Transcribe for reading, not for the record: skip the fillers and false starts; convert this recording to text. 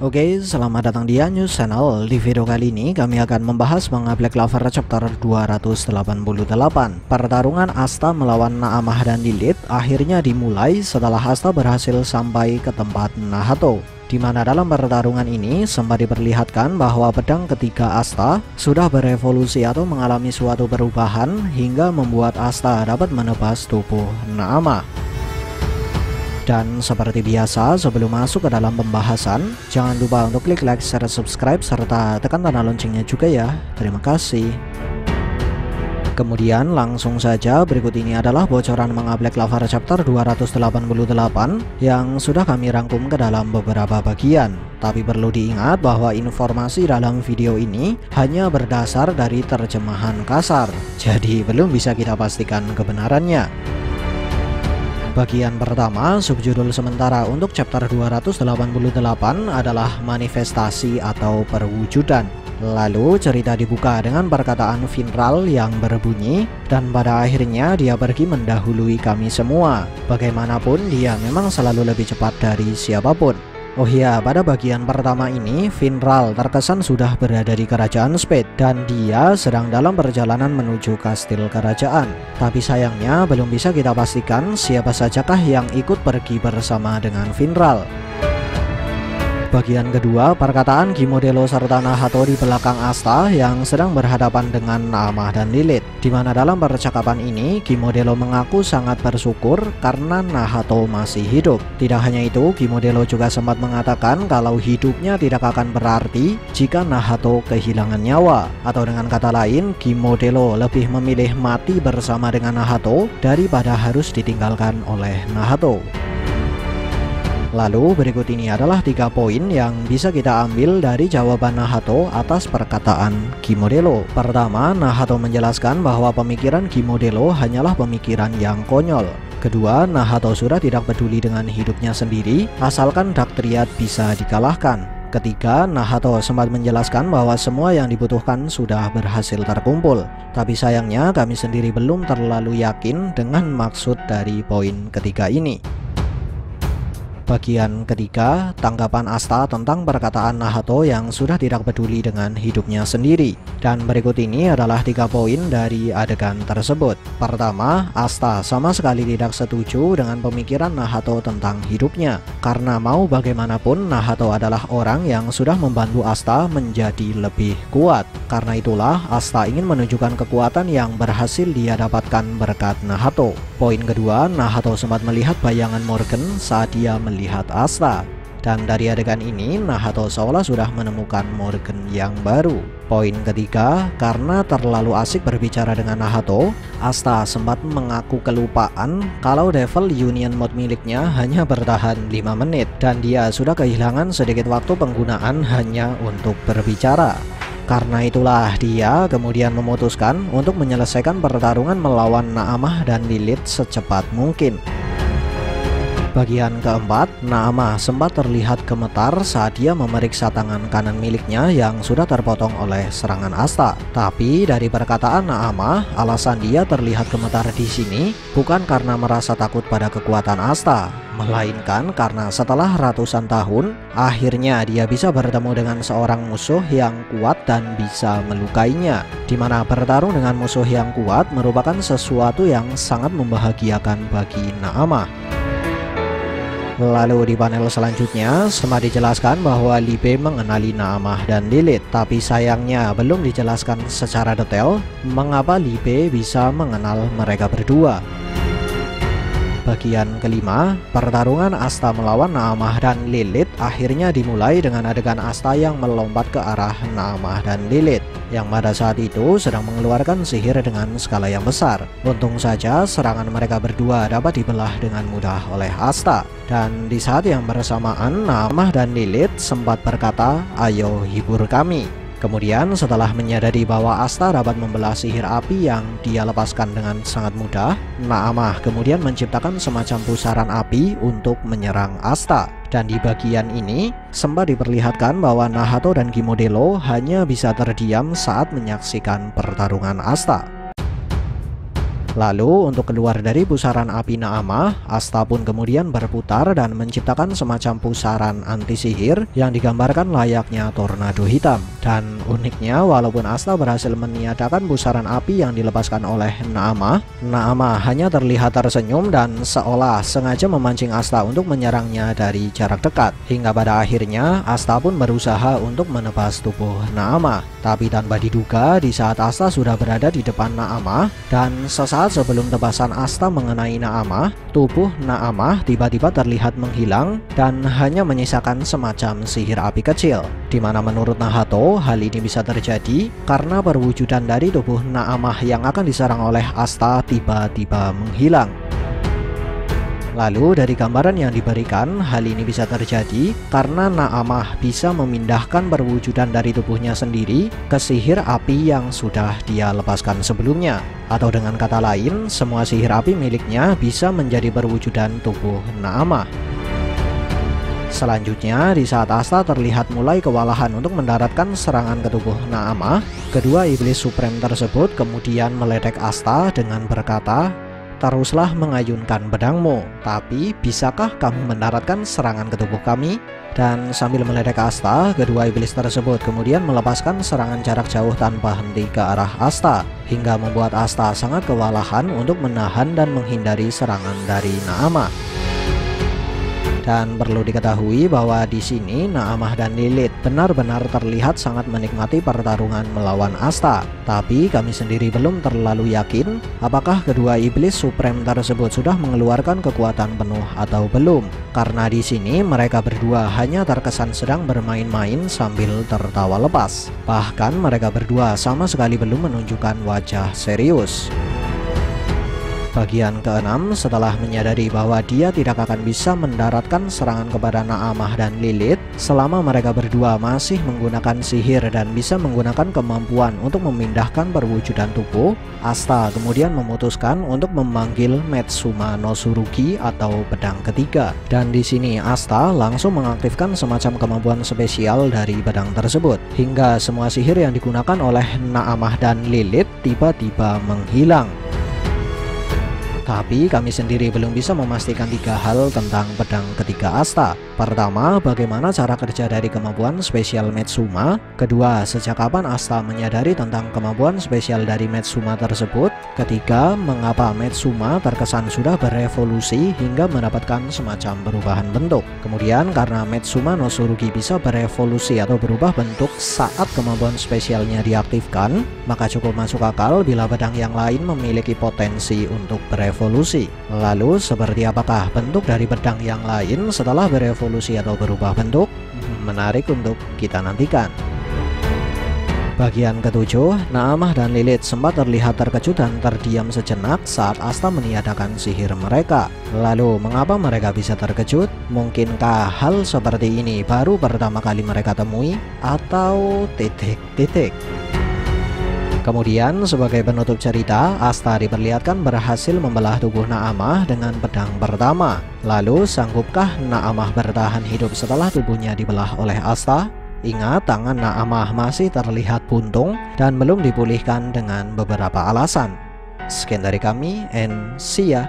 Oke, selamat datang di News Channel. Di video kali ini kami akan membahas manga Black Clover chapter 288. Pertarungan Asta melawan Naamah dan Lilith akhirnya dimulai setelah Asta berhasil sampai ke tempat Nahato, di mana dalam pertarungan ini sempat diperlihatkan bahwa pedang ketiga Asta sudah berevolusi atau mengalami suatu perubahan hingga membuat Asta dapat menebas tubuh Naamah. Dan seperti biasa, sebelum masuk ke dalam pembahasan, jangan lupa untuk klik like, share, subscribe, serta tekan tanda loncengnya juga ya. Terima kasih. Kemudian langsung saja, berikut ini adalah bocoran manga Black Clover chapter 288 yang sudah kami rangkum ke dalam beberapa bagian. Tapi perlu diingat bahwa informasi dalam video ini hanya berdasar dari terjemahan kasar, jadi belum bisa kita pastikan kebenarannya. Bagian pertama, subjudul sementara untuk chapter 288 adalah manifestasi atau perwujudan. Lalu cerita dibuka dengan perkataan Finral yang berbunyi, dan pada akhirnya dia pergi mendahului kami semua. Bagaimanapun dia memang selalu lebih cepat dari siapapun. Oh iya, pada bagian pertama ini Finral terkesan sudah berada di kerajaan Spade dan dia sedang dalam perjalanan menuju kastil kerajaan. Tapi sayangnya belum bisa kita pastikan siapa sajakah yang ikut pergi bersama dengan Finral. Bagian kedua, perkataan Gimodelo serta Nahato di belakang Asta yang sedang berhadapan dengan Naamah dan Lilith, di mana dalam percakapan ini Gimodelo mengaku sangat bersyukur karena Nahato masih hidup. Tidak hanya itu, Gimodelo juga sempat mengatakan kalau hidupnya tidak akan berarti jika Nahato kehilangan nyawa, atau dengan kata lain, Gimodelo lebih memilih mati bersama dengan Nahato daripada harus ditinggalkan oleh Nahato. Lalu berikut ini adalah 3 poin yang bisa kita ambil dari jawaban Nahato atas perkataan Gimodelo. Pertama, Nahato menjelaskan bahwa pemikiran Gimodelo hanyalah pemikiran yang konyol. Kedua, Nahato sudah tidak peduli dengan hidupnya sendiri asalkan Dactyad bisa dikalahkan. Ketiga, Nahato sempat menjelaskan bahwa semua yang dibutuhkan sudah berhasil terkumpul. Tapi sayangnya kami sendiri belum terlalu yakin dengan maksud dari poin ketiga ini. Bagian ketiga, tanggapan Asta tentang perkataan Nahato yang sudah tidak peduli dengan hidupnya sendiri. Dan berikut ini adalah 3 poin dari adegan tersebut. Pertama, Asta sama sekali tidak setuju dengan pemikiran Nahato tentang hidupnya. Karena mau bagaimanapun, Nahato adalah orang yang sudah membantu Asta menjadi lebih kuat. Karena itulah, Asta ingin menunjukkan kekuatan yang berhasil dia dapatkan berkat Nahato. Poin kedua, Nahato sempat melihat bayangan Morgan saat dia melihat Asta. Dan dari adegan ini, Nahato seolah sudah menemukan Morgan yang baru. Poin ketiga, karena terlalu asik berbicara dengan Nahato, Asta sempat mengaku kelupaan kalau Devil Union Mode miliknya hanya bertahan 5 menit. Dan dia sudah kehilangan sedikit waktu penggunaan hanya untuk berbicara. Karena itulah dia kemudian memutuskan untuk menyelesaikan pertarungan melawan Naamah dan Lilith secepat mungkin. Bagian keempat, Naamah sempat terlihat gemetar saat dia memeriksa tangan kanan miliknya yang sudah terpotong oleh serangan Asta. Tapi dari perkataan Naamah, alasan dia terlihat gemetar di sini bukan karena merasa takut pada kekuatan Asta, melainkan karena setelah ratusan tahun, akhirnya dia bisa bertemu dengan seorang musuh yang kuat dan bisa melukainya. Dimana bertarung dengan musuh yang kuat merupakan sesuatu yang sangat membahagiakan bagi Naamah. Lalu di panel selanjutnya sempat dijelaskan bahwa Li Bei mengenali Naamah dan Lilith, tapi sayangnya belum dijelaskan secara detail mengapa Li Bei bisa mengenal mereka berdua. Bagian kelima, pertarungan Asta melawan Naamah dan Lilith akhirnya dimulai dengan adegan Asta yang melompat ke arah Naamah dan Lilith, yang pada saat itu sedang mengeluarkan sihir dengan skala yang besar. Untung saja serangan mereka berdua dapat dibelah dengan mudah oleh Asta. Dan di saat yang bersamaan, Naamah dan Lilith sempat berkata, "Ayo hibur kami." Kemudian setelah menyadari bahwa Asta dapat membelah sihir api yang dia lepaskan dengan sangat mudah, Naamah kemudian menciptakan semacam pusaran api untuk menyerang Asta. Dan di bagian ini sempat diperlihatkan bahwa Nahato dan Gimodelo hanya bisa terdiam saat menyaksikan pertarungan Asta. Lalu untuk keluar dari pusaran api Naamah, Asta pun kemudian berputar dan menciptakan semacam pusaran anti sihir yang digambarkan layaknya tornado hitam. Dan uniknya, walaupun Asta berhasil meniadakan pusaran api yang dilepaskan oleh Naamah, Naamah hanya terlihat tersenyum dan seolah sengaja memancing Asta untuk menyerangnya dari jarak dekat. Hingga pada akhirnya Asta pun berusaha untuk menebas tubuh Naamah. Tapi tanpa diduga, di saat Asta sudah berada di depan Naamah dan sesaat sebelum tebasan Asta mengenai Naamah, tubuh Naamah tiba-tiba terlihat menghilang dan hanya menyisakan semacam sihir api kecil. Di mana menurut Nahato, hal ini bisa terjadi karena perwujudan dari tubuh Naamah yang akan diserang oleh Asta tiba-tiba menghilang. Lalu dari gambaran yang diberikan, hal ini bisa terjadi karena Naamah bisa memindahkan perwujudan dari tubuhnya sendiri ke sihir api yang sudah dia lepaskan sebelumnya. Atau dengan kata lain, semua sihir api miliknya bisa menjadi perwujudan tubuh Naamah. Selanjutnya, di saat Asta terlihat mulai kewalahan untuk mendaratkan serangan ke tubuh Naamah, kedua iblis supreme tersebut kemudian meledek Asta dengan berkata, "Teruslah mengayunkan pedangmu, tapi bisakah kamu mendaratkan serangan ke tubuh kami?" Dan sambil meledek Asta, kedua iblis tersebut kemudian melepaskan serangan jarak jauh tanpa henti ke arah Asta, hingga membuat Asta sangat kewalahan untuk menahan dan menghindari serangan dari Naamah. Dan perlu diketahui bahwa di sini Naamah dan Lilith benar-benar terlihat sangat menikmati pertarungan melawan Asta. Tapi kami sendiri belum terlalu yakin apakah kedua iblis supreme tersebut sudah mengeluarkan kekuatan penuh atau belum. Karena di sini mereka berdua hanya terkesan sedang bermain-main sambil tertawa lepas. Bahkan mereka berdua sama sekali belum menunjukkan wajah serius. Bagian ke-6, setelah menyadari bahwa dia tidak akan bisa mendaratkan serangan kepada Naamah dan Lilith selama mereka berdua masih menggunakan sihir dan bisa menggunakan kemampuan untuk memindahkan perwujudan tubuh, Asta kemudian memutuskan untuk memanggil Metsuma no Tsurugi atau pedang ketiga. Dan di sini Asta langsung mengaktifkan semacam kemampuan spesial dari pedang tersebut, hingga semua sihir yang digunakan oleh Naamah dan Lilith tiba-tiba menghilang. Tapi kami sendiri belum bisa memastikan 3 hal tentang pedang ketiga Asta. Pertama, bagaimana cara kerja dari kemampuan spesial Metsuma. Kedua, sejak kapan Asta menyadari tentang kemampuan spesial dari Metsuma tersebut. Ketiga, mengapa Metsuma terkesan sudah berevolusi hingga mendapatkan semacam perubahan bentuk. Kemudian karena Metsuma no Tsurugi bisa berevolusi atau berubah bentuk saat kemampuan spesialnya diaktifkan, maka cukup masuk akal bila pedang yang lain memiliki potensi untuk berevolusi. Lalu seperti apakah bentuk dari pedang yang lain setelah berevolusi atau berubah bentuk? Menarik untuk kita nantikan. Bagian ke-7, Naamah dan Lilith sempat terlihat terkejut dan terdiam sejenak saat Asta meniadakan sihir mereka. Lalu mengapa mereka bisa terkejut? Mungkinkah hal seperti ini baru pertama kali mereka temui? Atau titik-titik? Kemudian sebagai penutup cerita, Asta diperlihatkan berhasil membelah tubuh Naamah dengan pedang pertama. Lalu sanggupkah Naamah bertahan hidup setelah tubuhnya dibelah oleh Asta? Ingat, tangan Naamah masih terlihat buntung dan belum dipulihkan dengan beberapa alasan. Sekian dari kami, and see ya.